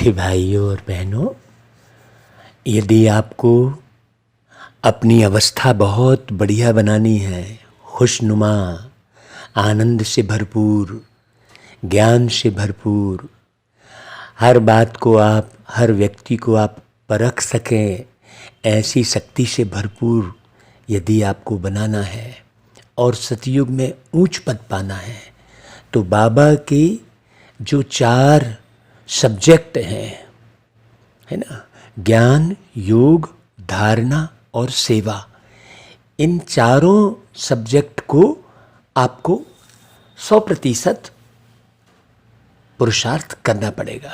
मीठे भाइयों और बहनों, यदि आपको अपनी अवस्था बहुत बढ़िया बनानी है, खुशनुमा, आनंद से भरपूर, ज्ञान से भरपूर, हर बात को आप, हर व्यक्ति को आप परख सकें, ऐसी शक्ति से भरपूर यदि आपको बनाना है और सतयुग में ऊंच पद पाना है, तो बाबा के जो 4 सब्जेक्ट हैं, है ना, ज्ञान, योग, धारणा और सेवा, इन चारों सब्जेक्ट को आपको 100% पुरुषार्थ करना पड़ेगा।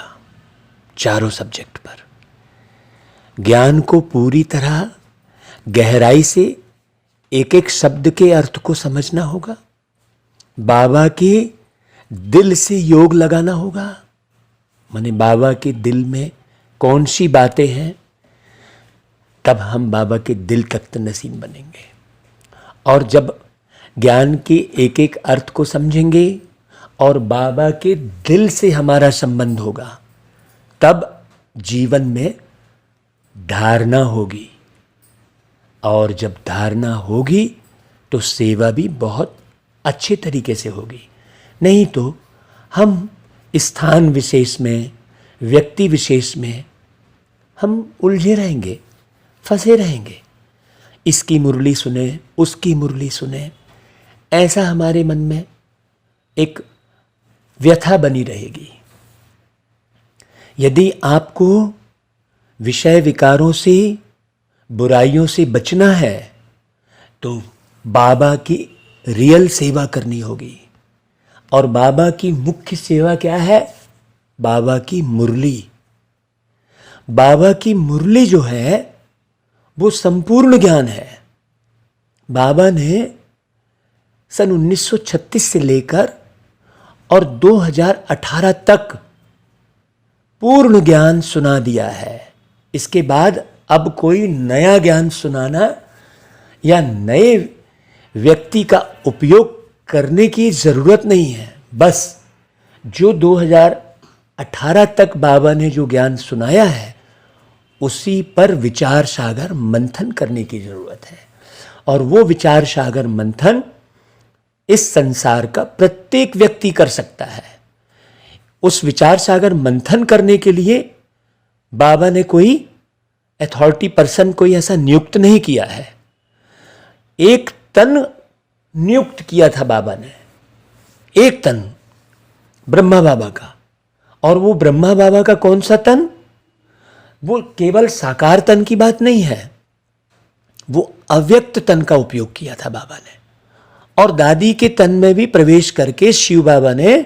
चारों सब्जेक्ट पर ज्ञान को पूरी तरह गहराई से एक एक शब्द के अर्थ को समझना होगा। बाबा के दिल से योग लगाना होगा, माने बाबा के दिल में कौन सी बातें हैं, तब हम बाबा के दिल तख्त नसीब बनेंगे। और जब ज्ञान के एक एक अर्थ को समझेंगे और बाबा के दिल से हमारा संबंध होगा, तब जीवन में धारणा होगी, और जब धारणा होगी तो सेवा भी बहुत अच्छे तरीके से होगी। नहीं तो हम स्थान विशेष में, व्यक्ति विशेष में हम उलझे रहेंगे, फंसे रहेंगे। इसकी मुरली सुने, उसकी मुरली सुने, ऐसा हमारे मन में एक व्यथा बनी रहेगी। यदि आपको विषय विकारों से, बुराइयों से बचना है, तो बाबा की रियल सेवा करनी होगी। और बाबा की मुख्य सेवा क्या है? बाबा की मुरली। बाबा की मुरली जो है वो संपूर्ण ज्ञान है। बाबा ने सन 1936 से लेकर और 2018 तक पूर्ण ज्ञान सुना दिया है। इसके बाद अब कोई नया ज्ञान सुनाना या नए व्यक्ति का उपयोग करने की ज़रूरत नहीं है। बस जो 2018 तक बाबा ने जो ज्ञान सुनाया है, उसी पर विचार सागर मंथन करने की ज़रूरत है। और वो विचार सागर मंथन इस संसार का प्रत्येक व्यक्ति कर सकता है। उस विचार सागर मंथन करने के लिए बाबा ने कोई अथॉरिटी पर्सन कोई ऐसा नियुक्त नहीं किया है। एक तन नियुक्त किया था बाबा ने, एक तन ब्रह्मा बाबा का। और वो ब्रह्मा बाबा का कौन सा तन? वो केवल साकार तन की बात नहीं है, वो अव्यक्त तन का उपयोग किया था बाबा ने। और दादी के तन में भी प्रवेश करके शिव बाबा ने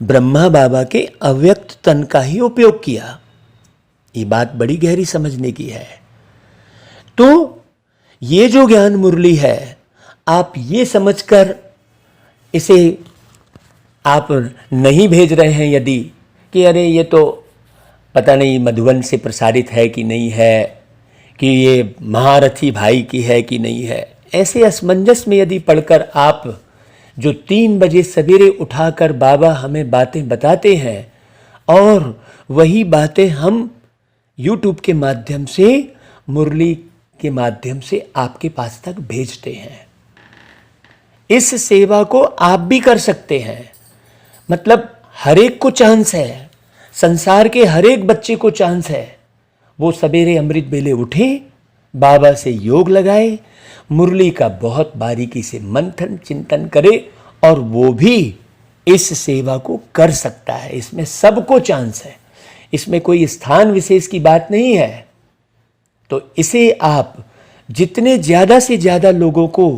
ब्रह्मा बाबा के अव्यक्त तन का ही उपयोग किया। ये बात बड़ी गहरी समझने की है। तो ये जो ज्ञान मुरली है, आप ये समझकर इसे आप नहीं भेज रहे हैं यदि कि अरे ये तो पता नहीं मधुबन से प्रसारित है कि नहीं है, कि ये महारथी भाई की है कि नहीं है, ऐसे असमंजस में यदि पढ़कर आप जो 3 बजे सवेरे उठाकर बाबा हमें बातें बताते हैं और वही बातें हम YouTube के माध्यम से, मुरली के माध्यम से आपके पास तक भेजते हैं, इस सेवा को आप भी कर सकते हैं। मतलब हर एक को चांस है, संसार के हर एक बच्चे को चांस है। वो सवेरे अमृत बेले उठे, बाबा से योग लगाए, मुरली का बहुत बारीकी से मंथन चिंतन करे, और वो भी इस सेवा को कर सकता है। इसमें सबको चांस है, इसमें कोई स्थान विशेष की बात नहीं है। तो इसे आप जितने ज़्यादा से ज़्यादा लोगों को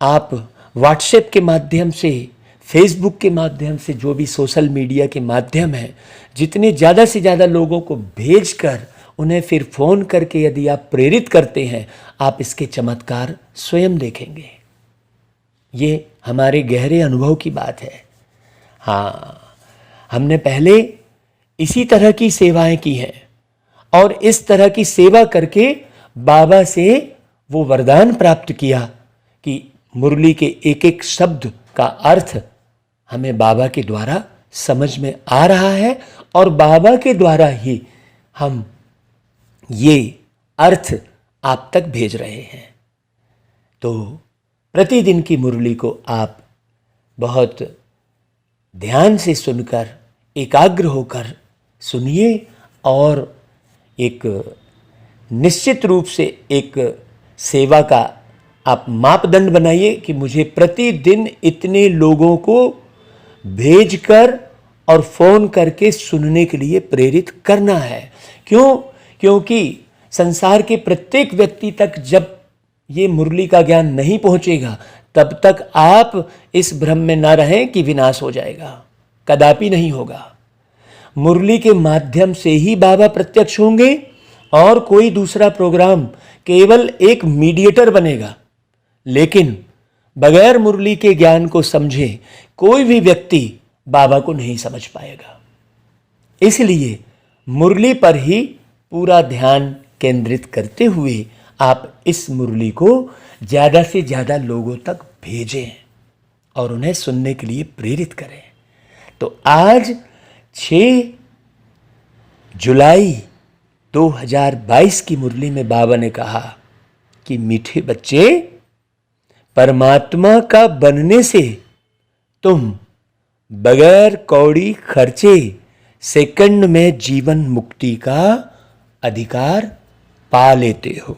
आप व्हाट्सएप के माध्यम से, फेसबुक के माध्यम से, जो भी सोशल मीडिया के माध्यम है, जितने ज़्यादा से ज़्यादा लोगों को भेजकर उन्हें फिर फ़ोन करके यदि आप प्रेरित करते हैं, आप इसके चमत्कार स्वयं देखेंगे। ये हमारे गहरे अनुभव की बात है। हाँ, हमने पहले इसी तरह की सेवाएं की हैं और इस तरह की सेवा करके बाबा से वो वरदान प्राप्त किया कि मुरली के एक एक शब्द का अर्थ हमें बाबा के द्वारा समझ में आ रहा है और बाबा के द्वारा ही हम ये अर्थ आप तक भेज रहे हैं। तो प्रतिदिन की मुरली को आप बहुत ध्यान से सुनकर, एकाग्र होकर सुनिए और एक निश्चित रूप से एक सेवा का आप मापदंड बनाइए कि मुझे प्रतिदिन इतने लोगों को भेजकर और फ़ोन करके सुनने के लिए प्रेरित करना है। क्यों? क्योंकि संसार के प्रत्येक व्यक्ति तक जब ये मुरली का ज्ञान नहीं पहुंचेगा तब तक आप इस भ्रम में ना रहें कि विनाश हो जाएगा। कदापि नहीं होगा। मुरली के माध्यम से ही बाबा प्रत्यक्ष होंगे और कोई दूसरा प्रोग्राम केवल एक मीडिएटर बनेगा। लेकिन बगैर मुरली के ज्ञान को समझे कोई भी व्यक्ति बाबा को नहीं समझ पाएगा। इसलिए मुरली पर ही पूरा ध्यान केंद्रित करते हुए आप इस मुरली को ज़्यादा से ज़्यादा लोगों तक भेजें और उन्हें सुनने के लिए प्रेरित करें। तो आज 6 जुलाई 2022 की मुरली में बाबा ने कहा कि मीठे बच्चे, परमात्मा का बनने से तुम बगैर कौड़ी खर्चे सेकंड में जीवन मुक्ति का अधिकार पा लेते हो।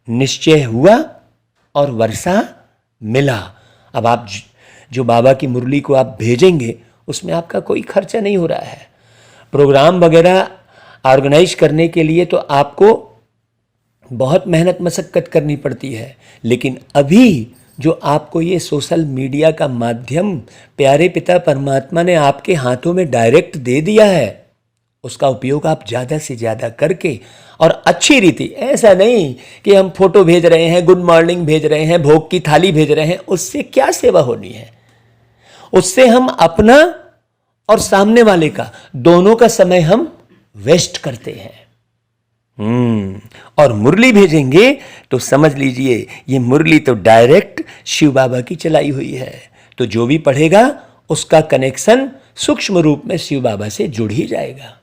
निश्चय हुआ और वर्षा मिला। अब आप जो बाबा की मुरली को आप भेजेंगे उसमें आपका कोई खर्चा नहीं हो रहा है। प्रोग्राम वगैरह ऑर्गेनाइज करने के लिए तो आपको बहुत मेहनत मशक्कत करनी पड़ती है, लेकिन अभी जो आपको ये सोशल मीडिया का माध्यम प्यारे पिता परमात्मा ने आपके हाथों में डायरेक्ट दे दिया है, उसका उपयोग आप ज़्यादा से ज़्यादा करके और अच्छी रीति, ऐसा नहीं कि हम फोटो भेज रहे हैं, गुड मॉर्निंग भेज रहे हैं, भोग की थाली भेज रहे हैं, उससे क्या सेवा होनी है। उससे हम अपना और सामने वाले का दोनों का समय हम वेस्ट करते हैं। और मुरली भेजेंगे तो समझ लीजिए ये मुरली तो डायरेक्ट शिव बाबा की चलाई हुई है। तो जो भी पढ़ेगा उसका कनेक्शन सूक्ष्म रूप में शिव बाबा से जुड़ ही जाएगा।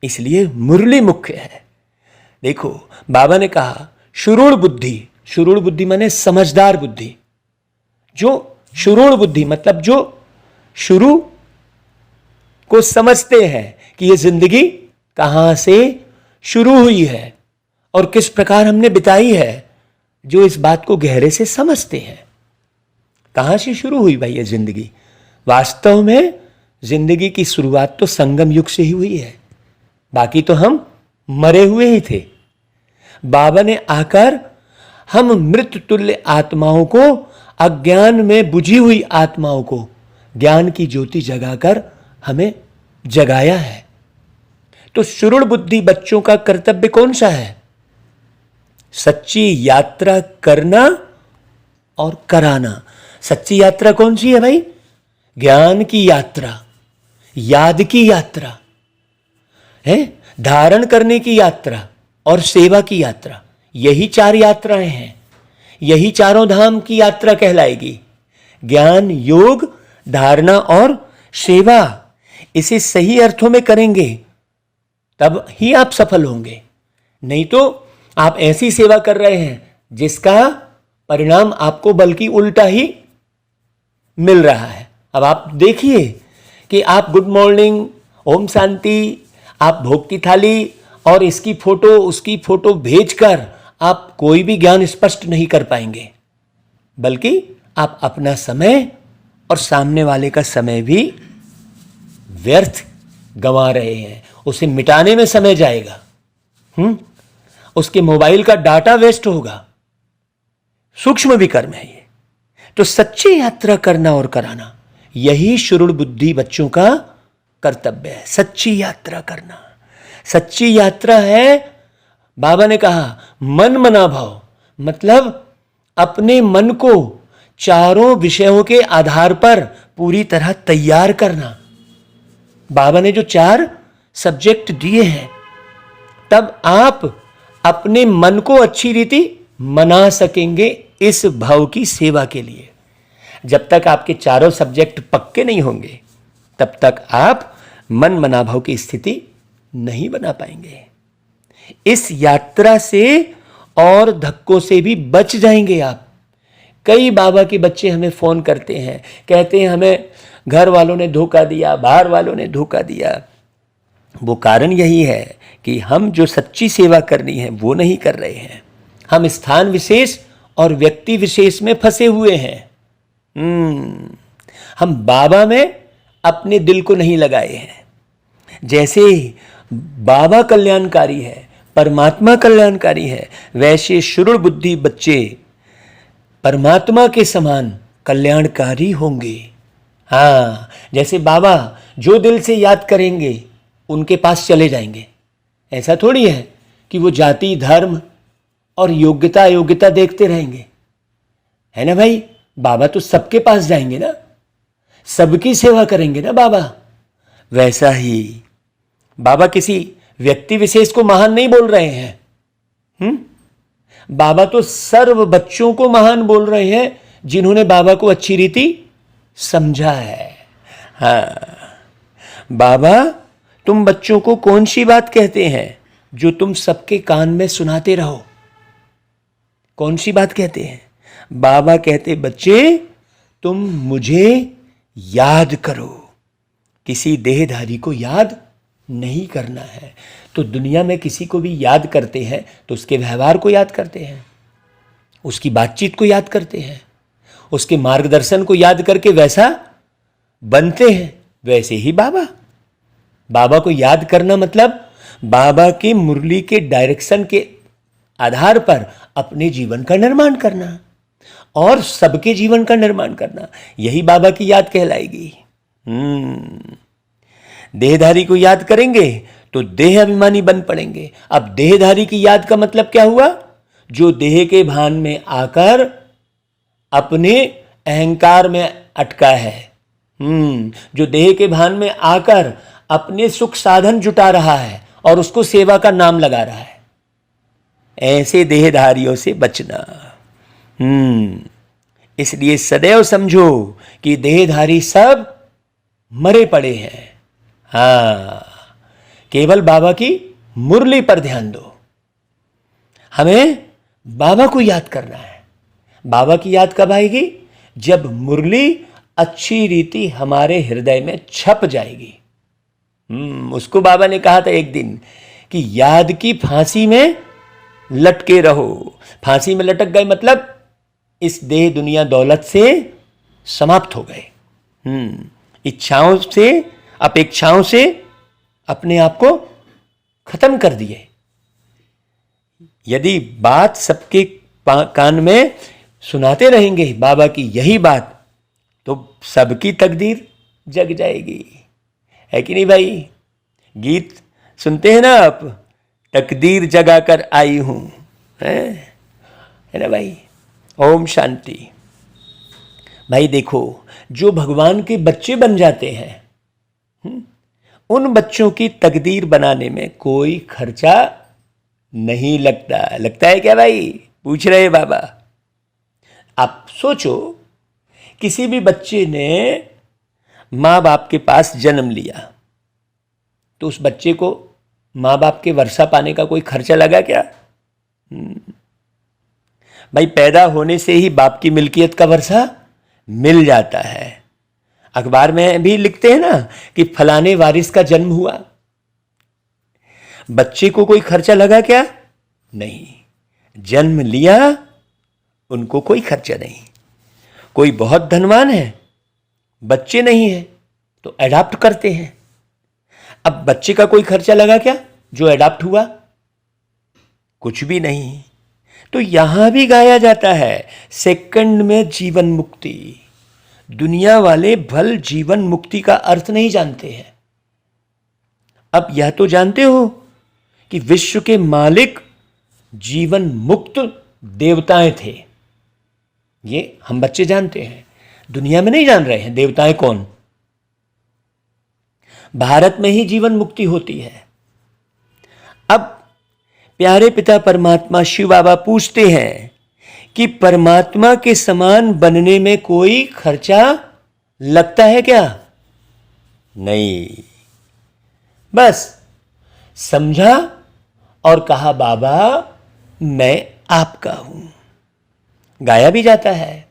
इसलिए मुरली मुख्य है। देखो बाबा ने कहा शुरूढ़ बुद्धि, शुरूढ़ बुद्धि माने समझदार बुद्धि। जो शुरूढ़ बुद्धि मतलब जो शुरू को समझते हैं कि ये जिंदगी कहां से शुरू हुई है और किस प्रकार हमने बिताई है, जो इस बात को गहरे से समझते हैं। कहां से शुरू हुई भाई ये जिंदगी? वास्तव में जिंदगी की शुरुआत तो संगम युग से ही हुई है, बाकी तो हम मरे हुए ही थे। बाबा ने आकर हम मृत तुल्य आत्माओं को, अज्ञान में बुझी हुई आत्माओं को ज्ञान की ज्योति जगाकर हमें जगाया है। तो शुरूढ़ बुद्धि बच्चों का कर्तव्य कौन सा है? सच्ची यात्रा करना और कराना। सच्ची यात्रा कौन सी है भाई? ज्ञान की यात्रा, याद की यात्रा है, धारण करने की यात्रा और सेवा की यात्रा। यही 4 यात्राएं हैं। यही चारों धाम की यात्रा कहलाएगी। ज्ञान, योग, धारणा और सेवा। इसे सही अर्थों में करेंगे तब ही आप सफल होंगे। नहीं तो आप ऐसी सेवा कर रहे हैं जिसका परिणाम आपको बल्कि उल्टा ही मिल रहा है। अब आप देखिए कि आप गुड मॉर्निंग, ओम शांति, आप भोग की थाली और इसकी फोटो उसकी फोटो भेजकर आप कोई भी ज्ञान स्पष्ट नहीं कर पाएंगे, बल्कि आप अपना समय और सामने वाले का समय भी व्यर्थ गंवा रहे हैं। उसे मिटाने में समय जाएगा, उसके मोबाइल का डाटा वेस्ट होगा। सूक्ष्म विकर्म है ये। तो सच्ची यात्रा करना और कराना, यही शुरूढ़ बुद्धि बच्चों का कर्तव्य है। सच्ची यात्रा करना। सच्ची यात्रा है, बाबा ने कहा मन मना भाव, मतलब अपने मन को चारों विषयों के आधार पर पूरी तरह तैयार करना। बाबा ने जो 4 सब्जेक्ट दिए हैं, तब आप अपने मन को अच्छी रीति मना सकेंगे इस भाव की सेवा के लिए। जब तक आपके चारों सब्जेक्ट पक्के नहीं होंगे तब तक आप मन मनाभाव की स्थिति नहीं बना पाएंगे। इस यात्रा से और धक्कों से भी बच जाएंगे आप। कई बाबा के बच्चे हमें फोन करते हैं, कहते हैं हमें घर वालों ने धोखा दिया, बाहर वालों ने धोखा दिया। वो कारण यही है कि हम जो सच्ची सेवा करनी है वो नहीं कर रहे हैं। हम स्थान विशेष और व्यक्ति विशेष में फंसे हुए हैं। हम बाबा में अपने दिल को नहीं लगाए हैं। जैसे बाबा कल्याणकारी है, परमात्मा कल्याणकारी है, वैसे शुरू बुद्धि बच्चे परमात्मा के समान कल्याणकारी होंगे। हाँ, जैसे बाबा जो दिल से याद करेंगे उनके पास चले जाएंगे। ऐसा थोड़ी है कि वो जाति धर्म और योग्यता अयोग्यता देखते रहेंगे, है ना भाई। बाबा तो सबके पास जाएंगे ना, सबकी सेवा करेंगे ना बाबा। वैसा ही बाबा किसी व्यक्ति विशेष को महान नहीं बोल रहे हैं। बाबा तो सर्व बच्चों को महान बोल रहे हैं जिन्होंने बाबा को अच्छी रीति समझा है। हाँ, बाबा तुम बच्चों को कौन सी बात कहते हैं जो तुम सबके कान में सुनाते रहो? कौन सी बात कहते हैं? बाबा कहते, बच्चे तुम मुझे याद करो। किसी देहधारी को याद नहीं करना है। तो दुनिया में किसी को भी याद करते हैं तो उसके व्यवहार को याद करते हैं, उसकी बातचीत को याद करते हैं, उसके मार्गदर्शन को याद करके वैसा बनते हैं। वैसे ही बाबा को याद करना मतलब बाबा की मुरली के डायरेक्शन के आधार पर अपने जीवन का निर्माण करना और सबके जीवन का निर्माण करना, यही बाबा की याद कहलाएगी। देहधारी को याद करेंगे तो देह अभिमानी बन पड़ेंगे। अब देहधारी की याद का मतलब क्या हुआ? जो देह के भान में आकर अपने अहंकार में अटका है, जो देह के भान में आकर अपने सुख साधन जुटा रहा है और उसको सेवा का नाम लगा रहा है, ऐसे देहधारियों से बचना। इसलिए सदैव समझो कि देहधारी सब मरे पड़े हैं। हाँ, केवल बाबा की मुरली पर ध्यान दो। हमें बाबा को याद करना है। बाबा की याद कब आएगी? जब मुरली अच्छी रीति हमारे हृदय में छप जाएगी। उसको बाबा ने कहा था एक दिन कि याद की फांसी में लटके रहो। फांसी में लटक गए मतलब इस देह दुनिया दौलत से समाप्त हो गए। इच्छाओं से अपेक्षाओं से अपने आप को खत्म कर दिए। यदि बात सबके कान में सुनाते रहेंगे बाबा की यही बात, तो सबकी तकदीर जग जाएगी, है कि नहीं भाई? गीत सुनते हैं ना आप, तकदीर जगा कर आई हूं, है ना भाई? ओम शांति। भाई देखो, जो भगवान के बच्चे बन जाते हैं उन बच्चों की तकदीर बनाने में कोई खर्चा नहीं लगता है क्या भाई? पूछ रहे बाबा। आप सोचो, किसी भी बच्चे ने माँ बाप के पास जन्म लिया तो उस बच्चे को माँ बाप के वर्षा पाने का कोई खर्चा लगा क्या? भाई पैदा होने से ही बाप की मिल्कियत का वर्षा मिल जाता है। अखबार में भी लिखते हैं ना कि फलाने वारिस का जन्म हुआ। बच्चे को कोई खर्चा लगा क्या? नहीं। जन्म लिया, उनको कोई खर्चा नहीं। कोई बहुत धनवान है, बच्चे नहीं है, तो अडॉप्ट करते हैं। अब बच्चे का कोई खर्चा लगा क्या जो अडॉप्ट हुआ? कुछ भी नहीं। तो यहां भी गाया जाता है, सेकंड में जीवन मुक्ति। दुनिया वाले भल जीवन मुक्ति का अर्थ नहीं जानते हैं। अब यह तो जानते हो कि विश्व के मालिक जीवन मुक्त देवताएं थे। ये हम बच्चे जानते हैं, दुनिया में नहीं जान रहे हैं देवताएं कौन। भारत में ही जीवन मुक्ति होती है। अब प्यारे पिता परमात्मा शिव बाबा पूछते हैं कि परमात्मा के समान बनने में कोई खर्चा लगता है क्या? नहीं। बस समझा और कहा बाबा मैं आपका हूं। गाया भी जाता है,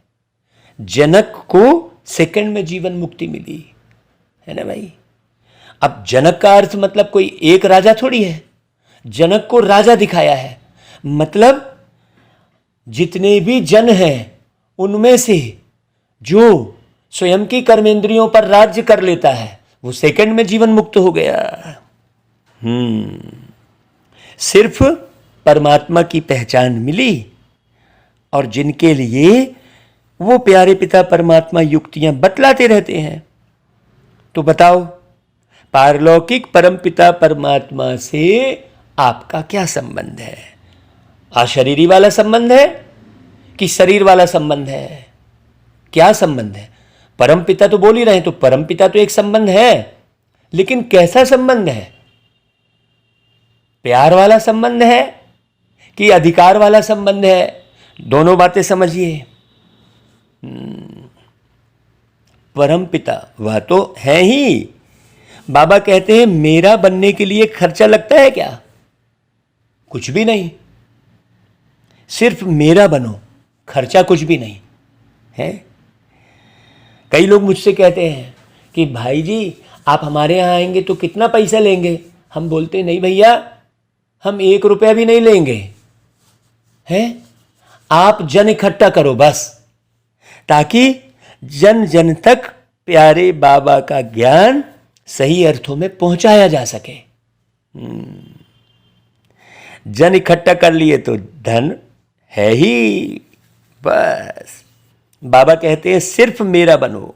जनक को सेकंड में जीवन मुक्ति मिली, है ना भाई। अब जनक का अर्थ मतलब कोई एक राजा थोड़ी है, जनक को राजा दिखाया है, मतलब जितने भी जन हैं उनमें से जो स्वयं की कर्मेंद्रियों पर राज्य कर लेता है वो सेकंड में जीवन मुक्त हो गया। सिर्फ परमात्मा की पहचान मिली और जिनके लिए वो प्यारे पिता परमात्मा युक्तियां बतलाते रहते हैं। तो बताओ पारलौकिक परमपिता परमात्मा से आपका क्या संबंध है? अशरीरी वाला संबंध है कि शरीर वाला संबंध है? क्या संबंध है? परमपिता तो बोल ही रहे हैं, तो परमपिता तो एक संबंध है, लेकिन कैसा संबंध है? प्यार वाला संबंध है कि अधिकार वाला संबंध है? दोनों बातें समझिए। परमपिता वह तो है ही। बाबा कहते हैं मेरा बनने के लिए खर्चा लगता है क्या? कुछ भी नहीं, सिर्फ मेरा बनो, खर्चा कुछ भी नहीं है। कई लोग मुझसे कहते हैं कि भाई जी आप हमारे यहाँ आएंगे तो कितना पैसा लेंगे? हम बोलते नहीं भैया, हम 1 रुपया भी नहीं लेंगे, हैं? आप जन इकट्ठा करो बस, ताकि जन जन तक प्यारे बाबा का ज्ञान सही अर्थों में पहुंचाया जा सके। जन इकट्ठा कर लिए तो धन है ही। बस बाबा कहते हैं सिर्फ मेरा बनो,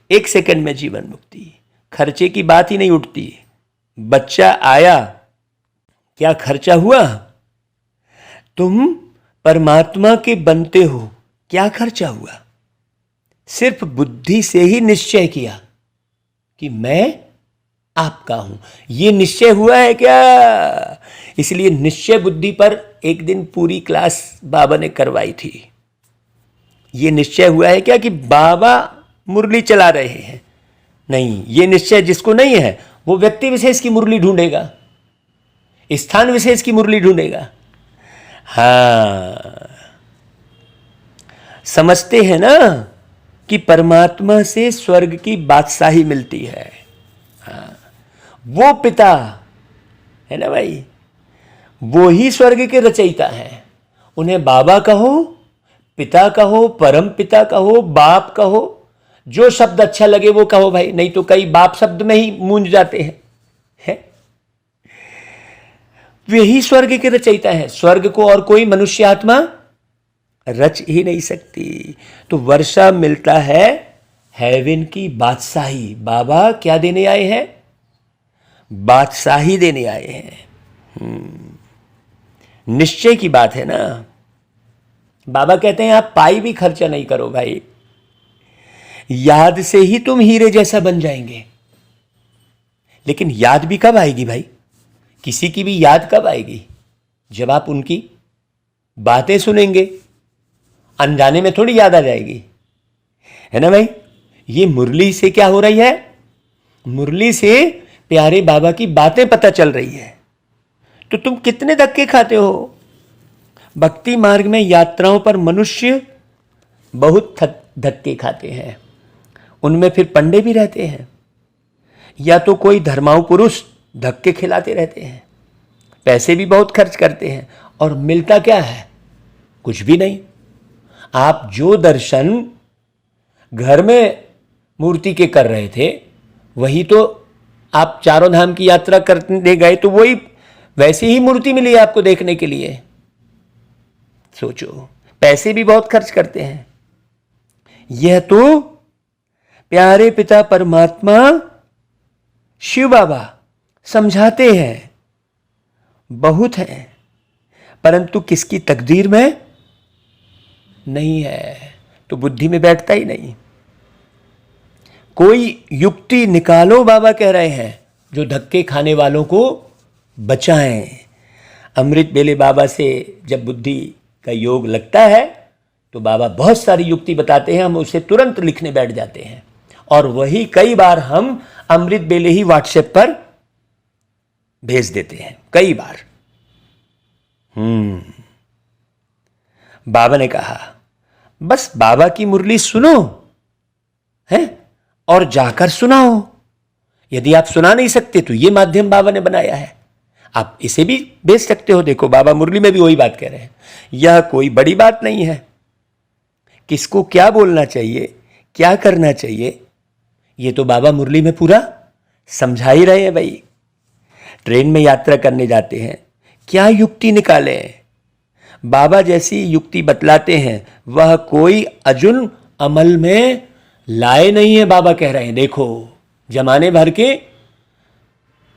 1 सेकंड में जीवन मुक्ति, खर्चे की बात ही नहीं उठती। बच्चा आया, क्या खर्चा हुआ? तुम परमात्मा के बनते हो, क्या खर्चा हुआ? सिर्फ बुद्धि से ही निश्चय किया कि मैं आपका हूं। यह निश्चय हुआ है क्या? इसलिए निश्चय बुद्धि पर एक दिन पूरी क्लास बाबा ने करवाई थी। यह निश्चय हुआ है क्या कि बाबा मुरली चला रहे हैं? नहीं, यह निश्चय जिसको नहीं है वो व्यक्ति विशेष की मुरली ढूंढेगा, स्थान विशेष की मुरली ढूंढेगा। हाँ, समझते हैं ना कि परमात्मा से स्वर्ग की बादशाही मिलती है। हाँ, वो पिता है ना भाई, वो ही स्वर्ग के रचयिता हैं। उन्हें बाबा कहो, पिता कहो, परम पिता कहो, बाप कहो, जो शब्द अच्छा लगे वो कहो भाई, नहीं तो कई बाप शब्द में ही मूंझ जाते हैं, है? वे ही स्वर्ग के रचयिता है। स्वर्ग को और कोई मनुष्य आत्मा रच ही नहीं सकती। तो वर्षा मिलता है हेवन की बादशाही। बाबा क्या देने आए हैं? बादशाही देने आए हैं। निश्चय की बात है ना। बाबा कहते हैं आप पाई भी खर्चा नहीं करो भाई, याद से ही तुम हीरे जैसा बन जाएंगे। लेकिन याद भी कब आएगी भाई? किसी की भी याद कब आएगी? जब आप उनकी बातें सुनेंगे, अनजाने में थोड़ी याद आ जाएगी, है ना भाई। ये मुरली से क्या हो रही है? मुरली से प्यारे बाबा की बातें पता चल रही है। तो तुम कितने धक्के खाते हो? भक्ति मार्ग में यात्राओं पर मनुष्य बहुत धक्के खाते हैं। उनमें फिर पंडे भी रहते हैं, या तो कोई धर्माऊ पुरुष धक्के खिलाते रहते हैं, पैसे भी बहुत खर्च करते हैं, और मिलता क्या है? कुछ भी नहीं। आप जो दर्शन घर में मूर्ति के कर रहे थे, वही तो आप चारों धाम की यात्रा करने गए तो वही वैसी ही मूर्ति मिली आपको देखने के लिए। सोचो, पैसे भी बहुत खर्च करते हैं। यह तो प्यारे पिता परमात्मा शिव बाबा समझाते हैं, बहुत है, परंतु किसकी तकदीर में नहीं है, तो बुद्धि में बैठता ही नहीं। कोई युक्ति निकालो, बाबा कह रहे हैं, जो धक्के खाने वालों को बचाएं। अमृत बेले बाबा से जब बुद्धि का योग लगता है तो बाबा बहुत सारी युक्ति बताते हैं, हम उसे तुरंत लिखने बैठ जाते हैं, और वही कई बार हम अमृत बेले ही व्हाट्सएप पर भेज देते हैं कई बार। बाबा ने कहा बस बाबा की मुरली सुनो है और जाकर सुनाओ। यदि आप सुना नहीं सकते तो ये माध्यम बाबा ने बनाया है, आप इसे भी भेज सकते हो। देखो बाबा मुरली में भी वही बात कह रहे हैं, यह कोई बड़ी बात नहीं है। किसको क्या बोलना चाहिए, क्या करना चाहिए, ये तो बाबा मुरली में पूरा समझा ही रहे हैं भाई। ट्रेन में यात्रा करने जाते हैं, क्या युक्ति निकालें, बाबा जैसी युक्ति बतलाते हैं, वह कोई अजुन अमल में लाए नहीं है। बाबा कह रहे हैं देखो जमाने भर के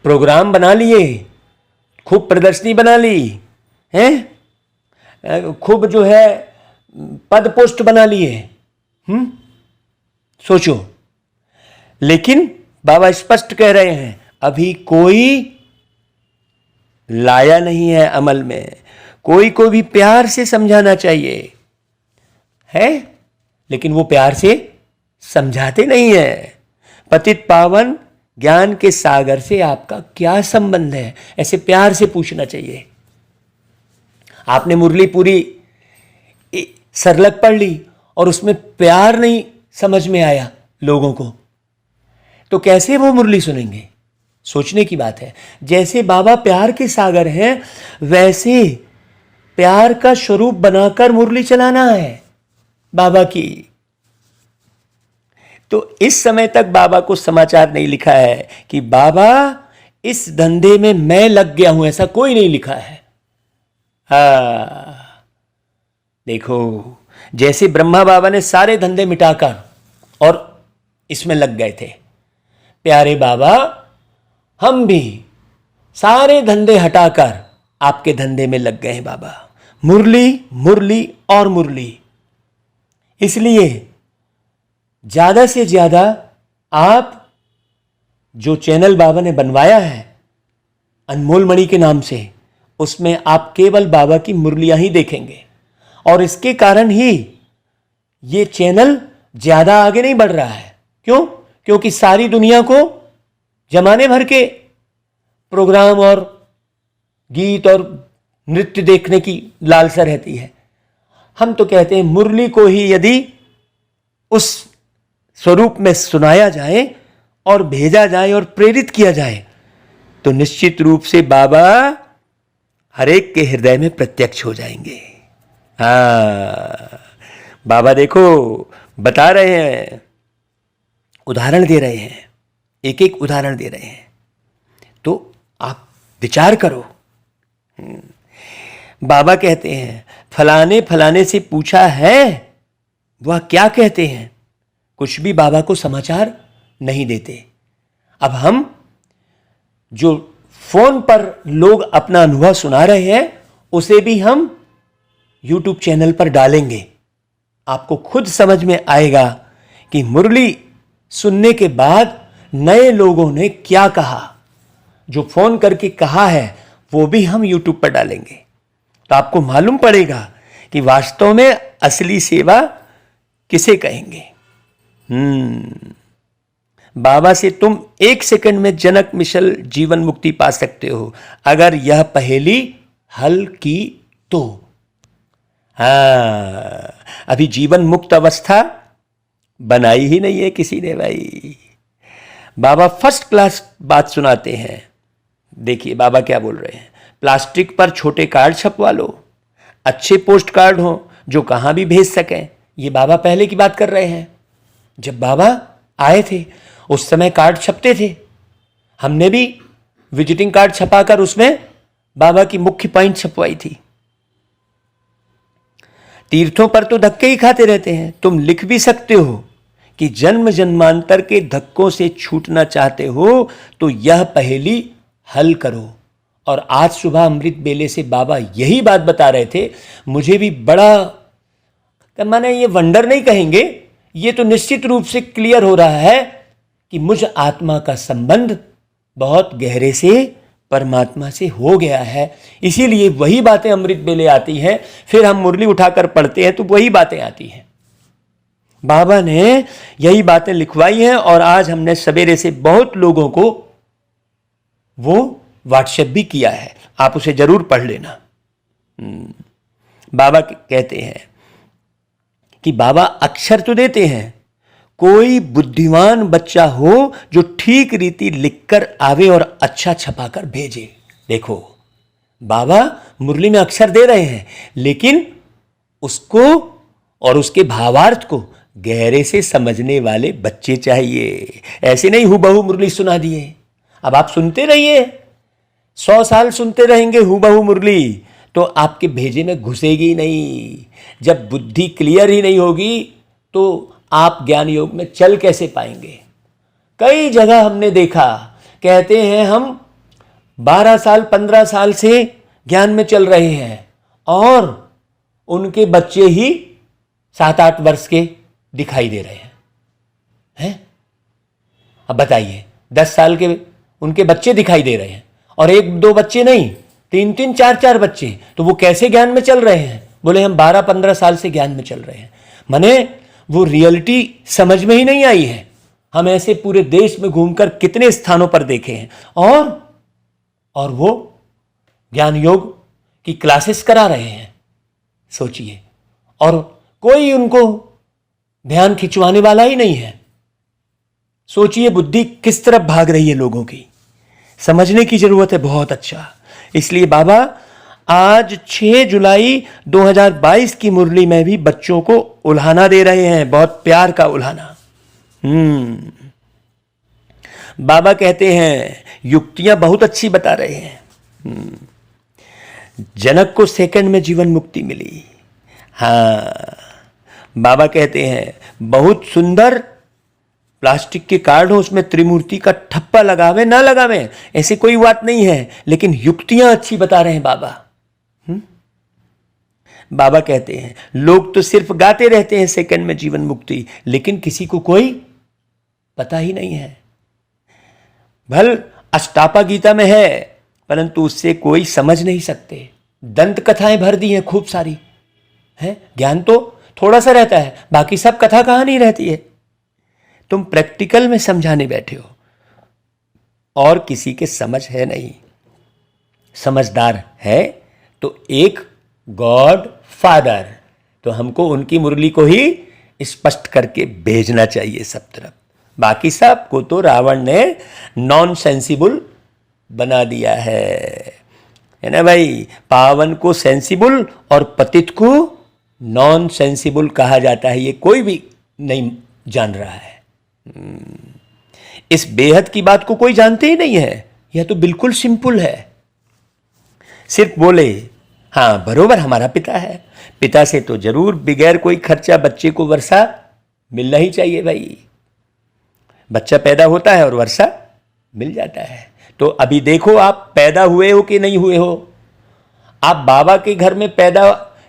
प्रोग्राम बना लिए, खूब प्रदर्शनी बना ली हैं, खूब जो है पद पोस्ट बना लिए, सोचो। लेकिन बाबा स्पष्ट कह रहे हैं अभी कोई लाया नहीं है अमल में। कोई को भी प्यार से समझाना चाहिए है, लेकिन वो प्यार से समझाते नहीं है। पतित पावन ज्ञान के सागर से आपका क्या संबंध है, ऐसे प्यार से पूछना चाहिए। आपने मुरली पूरी सरलग पढ़ ली और उसमें प्यार नहीं समझ में आया लोगों को, तो कैसे वो मुरली सुनेंगे? सोचने की बात है। जैसे बाबा प्यार के सागर हैं, वैसे प्यार का स्वरूप बनाकर मुरली चलाना है बाबा की। तो इस समय तक बाबा को समाचार नहीं लिखा है कि बाबा इस धंधे में मैं लग गया हूं, ऐसा कोई नहीं लिखा है। देखो जैसे ब्रह्मा बाबा ने सारे धंधे मिटाकर और इसमें लग गए थे, प्यारे बाबा हम भी सारे धंधे हटाकर आपके धंधे में लग गए हैं बाबा। मुरली मुरली और मुरली। इसलिए ज्यादा से ज्यादा आप जो चैनल बाबा ने बनवाया है अनमोल मणि के नाम से, उसमें आप केवल बाबा की मुरलियां ही देखेंगे। और इसके कारण ही ये चैनल ज्यादा आगे नहीं बढ़ रहा है। क्यों? क्योंकि सारी दुनिया को जमाने भर के प्रोग्राम और गीत और नृत्य देखने की लालसा रहती है। हम तो कहते हैं मुरली को ही यदि उस स्वरूप में सुनाया जाए और भेजा जाए और प्रेरित किया जाए तो निश्चित रूप से बाबा हर एक के हृदय में प्रत्यक्ष हो जाएंगे। बाबा देखो बता रहे हैं, उदाहरण दे रहे हैं, एक एक उदाहरण दे रहे हैं, तो आप विचार करो। बाबा कहते हैं फलाने फलाने से पूछा है, वह क्या कहते हैं? कुछ भी बाबा को समाचार नहीं देते। अब हम जो फोन पर लोग अपना अनुभव सुना रहे हैं उसे भी हम YouTube चैनल पर डालेंगे। आपको खुद समझ में आएगा कि मुरली सुनने के बाद नए लोगों ने क्या कहा, जो फोन करके कहा है वो भी हम YouTube पर डालेंगे। तो आपको मालूम पड़ेगा कि वास्तव में असली सेवा किसे कहेंगे। बाबा से तुम 1 सेकंड में जनक मिशल जीवन मुक्ति पा सकते हो अगर यह पहेली हल की तो। अभी जीवन मुक्त अवस्था बनाई ही नहीं है किसी ने भाई। बाबा फर्स्ट क्लास बात सुनाते हैं। देखिए बाबा क्या बोल रहे हैं, प्लास्टिक पर छोटे कार्ड छपवा लो, अच्छे पोस्ट कार्ड हो जो कहां भी भेज सकें। ये बाबा पहले की बात कर रहे हैं। जब बाबा आए थे उस समय कार्ड छपते थे। हमने भी विजिटिंग कार्ड छपाकर उसमें बाबा की मुख्य पॉइंट छपवाई थी। तीर्थों पर तो धक्के ही खाते रहते हैं। तुम लिख भी सकते हो कि जन्म जन्मांतर के धक्कों से छूटना चाहते हो तो यह पहेली हल करो। और आज सुबह अमृत बेले से बाबा यही बात बता रहे थे। मुझे भी बड़ा, माने ये वंडर नहीं कहेंगे, ये तो निश्चित रूप से क्लियर हो रहा है कि मुझ आत्मा का संबंध बहुत गहरे से परमात्मा से हो गया है। इसीलिए वही बातें अमृत बेले आती हैं, फिर हम मुरली उठाकर पढ़ते हैं तो वही बातें आती हैं। बाबा ने यही बातें लिखवाई हैं और आज हमने सवेरे से बहुत लोगों को वो व्हाट्सएप भी किया है, आप उसे जरूर पढ़ लेना। बाबा कहते हैं कि बाबा अक्षर तो देते हैं, कोई बुद्धिमान बच्चा हो जो ठीक रीति लिखकर आवे और अच्छा छपाकर भेजे। देखो बाबा मुरली में अक्षर दे रहे हैं, लेकिन उसको और उसके भावार्थ को गहरे से समझने वाले बच्चे चाहिए। ऐसे नहीं हूबहू मुरली सुना दिए। अब आप सुनते रहिए, 100 साल सुनते रहेंगे हूबहू मुरली, तो आपके भेजे में घुसेगी नहीं। जब बुद्धि क्लियर ही नहीं होगी तो आप ज्ञान योग में चल कैसे पाएंगे। कई जगह हमने देखा, कहते हैं हम 12 साल 15 साल से ज्ञान में चल रहे हैं और उनके बच्चे ही 7-8 वर्ष के दिखाई दे रहे हैं। अब बताइए, 10 साल के उनके बच्चे दिखाई दे रहे हैं और 1-2 बच्चे नहीं, 3-3 4-4 बच्चे, तो वो कैसे ज्ञान में चल रहे हैं। बोले हम 12-15 साल से ज्ञान में चल रहे हैं। माने वो रियलिटी समझ में ही नहीं आई है। हम ऐसे पूरे देश में घूमकर कितने स्थानों पर देखे हैं, और वो ज्ञान योग की क्लासेस करा रहे हैं, सोचिए, और कोई उनको ध्यान खिंचवाने वाला ही नहीं है। सोचिए बुद्धि किस तरफ भाग रही है लोगों की, समझने की जरूरत है बहुत। अच्छा, इसलिए बाबा आज 6 जुलाई 2022 की मुरली में भी बच्चों को उल्हाना दे रहे हैं, बहुत प्यार का उल्हाना। बाबा कहते हैं युक्तियां बहुत अच्छी बता रहे हैं। जनक को सेकंड में जीवन मुक्ति मिली। हाँ, बाबा कहते हैं बहुत सुंदर प्लास्टिक के कार्ड हो, उसमें त्रिमूर्ति का ठप्पा लगावे ना लगावे ऐसी कोई बात नहीं है, लेकिन युक्तियां अच्छी बता रहे हैं बाबा। बाबा कहते हैं लोग तो सिर्फ गाते रहते हैं सेकंड में जीवन मुक्ति, लेकिन किसी को कोई पता ही नहीं है। भल अष्टापा गीता में है, परंतु उससे कोई समझ नहीं सकते। दंत कथाएं भर दी हैं खूब सारी, है ज्ञान तो थोड़ा सा रहता है, बाकी सब कथा कहानी रहती है। तुम प्रैक्टिकल में समझाने बैठे हो और किसी के समझ है नहीं। समझदार है तो एक गॉड फादर, तो हमको उनकी मुरली को ही स्पष्ट करके भेजना चाहिए सब तरफ। बाकी सब को तो रावण ने नॉन सेंसिबल बना दिया है ना भाई। पावन को सेंसिबल और पतित को नॉन सेंसिबल कहा जाता है, ये कोई भी नहीं जान रहा है। इस बेहद की बात को कोई जानते ही नहीं है। यह तो बिल्कुल सिंपल है। सिर्फ बोले हाँ बरोबर हमारा पिता है, पिता से तो जरूर बगैर कोई खर्चा बच्चे को वर्षा मिलना ही चाहिए भाई। बच्चा पैदा होता है और वर्षा मिल जाता है। तो अभी देखो आप पैदा हुए हो कि नहीं हुए हो। आप बाबा के घर में पैदा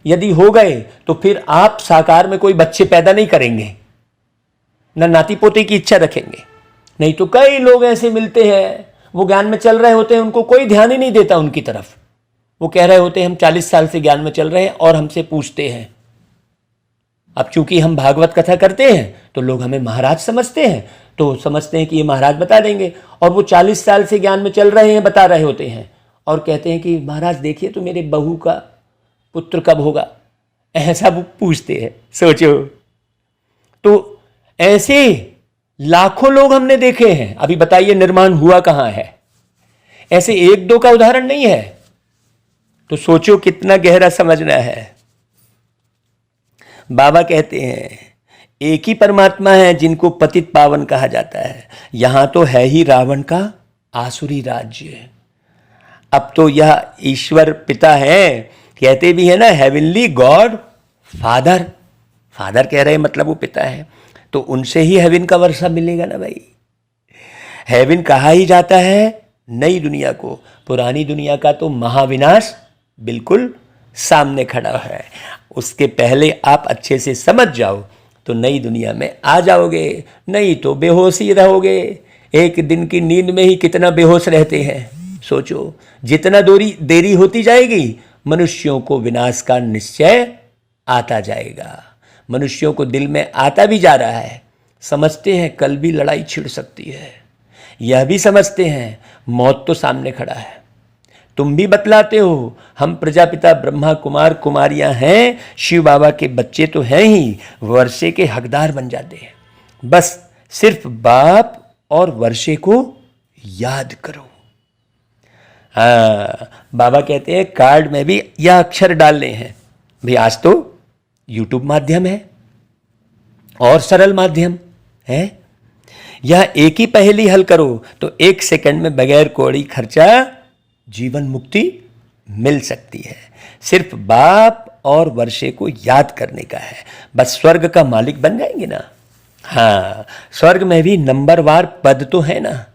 यदि हो गए तो फिर आप साकार में कोई बच्चे पैदा नहीं करेंगे, ना नाती पोते की इच्छा रखेंगे। नहीं तो कई लोग ऐसे मिलते हैं, वो ज्ञान में चल रहे होते हैं, उनको कोई ध्यान ही नहीं देता उनकी तरफ। वो कह रहे होते हैं हम 40 साल से ज्ञान में चल रहे हैं, और हमसे पूछते हैं। अब चूंकि हम भागवत कथा करते हैं तो लोग हमें महाराज समझते हैं, तो समझते हैं कि ये महाराज बता देंगे। और वो 40 साल से ज्ञान में चल रहे हैं, बता रहे होते हैं, और कहते हैं कि महाराज देखिए तो मेरे बहू का पुत्र कब होगा, ऐसा वो पूछते हैं। सोचो, तो ऐसे लाखों लोग हमने देखे हैं। अभी बताइए निर्माण हुआ कहां है। ऐसे 1-2 का उदाहरण नहीं है। तो सोचो कितना गहरा समझना है। बाबा कहते हैं एक ही परमात्मा है जिनको पतित पावन कहा जाता है। यहां तो है ही रावण का आसुरी राज्य। अब तो यह ईश्वर पिता है, कहते भी है ना हेवनली गॉड फादर। फादर कह रहे हैं मतलब वो पिता है, तो उनसे ही हेवन का वर्षा मिलेगा ना भाई। हेवन कहा ही जाता है नई दुनिया को। पुरानी दुनिया का तो महाविनाश बिल्कुल सामने खड़ा है। उसके पहले आप अच्छे से समझ जाओ तो नई दुनिया में आ जाओगे, नहीं तो बेहोश ही रहोगे। एक दिन की नींद में ही कितना बेहोश रहते हैं। सोचो, जितना देरी होती जाएगी मनुष्यों को विनाश का निश्चय आता जाएगा। मनुष्यों को दिल में आता भी जा रहा है। समझते हैं कल भी लड़ाई छिड़ सकती है, यह भी समझते हैं मौत तो सामने खड़ा है। तुम भी बतलाते हो, हम प्रजापिता ब्रह्मा कुमार कुमारियां हैं, शिव बाबा के बच्चे तो हैं ही, वर्षे के हकदार बन जाते हैं। बस सिर्फ बाप और वर्षे को याद करो। हाँ, बाबा कहते हैं कार्ड में भी यह अक्षर डालने हैं। भाई आज तो यूट्यूब माध्यम है और सरल माध्यम है। यह एक ही पहेली हल करो तो 1 सेकंड में बगैर कौड़ी खर्चा जीवन मुक्ति मिल सकती है। सिर्फ बाप और वर्षे को याद करने का है, बस स्वर्ग का मालिक बन जाएंगे ना। हाँ, स्वर्ग में भी नंबरवार पद तो है ना।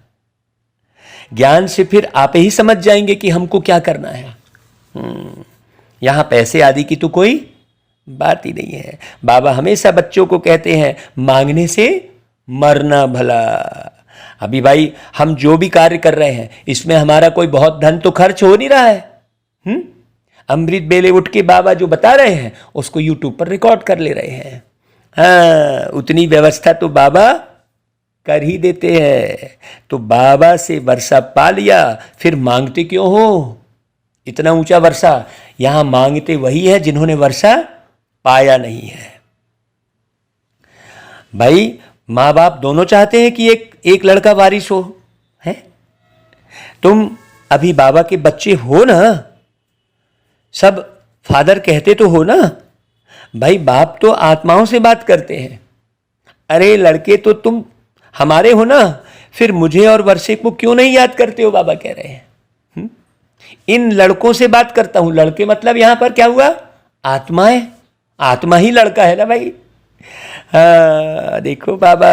ज्ञान से फिर आप ही समझ जाएंगे कि हमको क्या करना है। यहां पैसे आदि की तो कोई बात ही नहीं है। बाबा हमेशा बच्चों को कहते हैं मांगने से मरना भला। अभी भाई हम जो भी कार्य कर रहे हैं इसमें हमारा कोई बहुत धन तो खर्च हो नहीं रहा है। अमृत बेले उठ के बाबा जो बता रहे हैं उसको यूट्यूब पर रिकॉर्ड कर ले रहे हैं। हाँ, उतनी व्यवस्था तो बाबा कर ही देते हैं। तो बाबा से वर्षा पा लिया, फिर मांगते क्यों हो इतना ऊंचा वर्षा। यहां मांगते वही है जिन्होंने वर्षा पाया नहीं है। भाई माँ बाप दोनों चाहते हैं कि एक लड़का वारिस हो, है। तुम अभी बाबा के बच्चे हो ना, सब फादर कहते तो हो ना। भाई बाप तो आत्माओं से बात करते हैं। अरे लड़के तो तुम हमारे हो ना, फिर मुझे और वर्षे को क्यों नहीं याद करते हो, बाबा कह रहे हैं। इन लड़कों से बात करता हूं। लड़के मतलब यहां पर क्या हुआ, आत्माएं। आत्मा ही लड़का है ना भाई। हाँ, देखो बाबा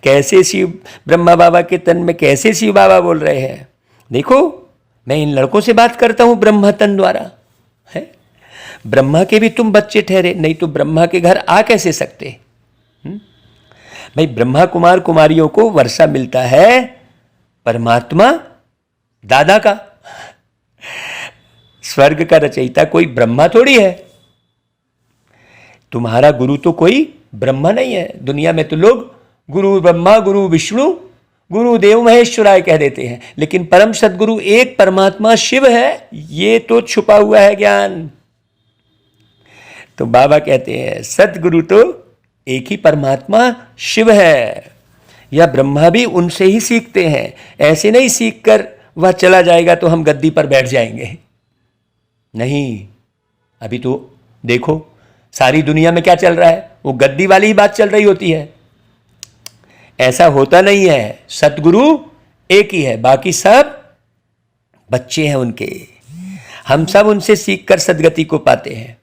कैसे शिव ब्रह्मा बाबा के तन में कैसे शिव बाबा बोल रहे हैं। देखो मैं इन लड़कों से बात करता हूं ब्रह्मा तन द्वारा, है। ब्रह्मा के भी तुम बच्चे ठहरे, नहीं तो ब्रह्मा के घर आ कैसे सकते। भाई ब्रह्मा कुमार कुमारियों को वर्षा मिलता है परमात्मा दादा का। स्वर्ग का रचयिता कोई ब्रह्मा थोड़ी है। तुम्हारा गुरु तो कोई ब्रह्मा नहीं है। दुनिया में तो लोग गुरु ब्रह्मा, गुरु विष्णु, गुरु देव महेश्वराय कह देते हैं, लेकिन परम सदगुरु एक परमात्मा शिव है। ये तो छुपा हुआ है ज्ञान। तो बाबा कहते हैं सदगुरु तो एक ही परमात्मा शिव है। या ब्रह्मा भी उनसे ही सीखते हैं। ऐसे नहीं सीख कर वह चला जाएगा तो हम गद्दी पर बैठ जाएंगे, नहीं। अभी तो देखो सारी दुनिया में क्या चल रहा है, वो गद्दी वाली ही बात चल रही होती है। ऐसा होता नहीं है। सतगुरु एक ही है, बाकी सब बच्चे हैं उनके। हम सब उनसे सीखकर सदगति को पाते हैं।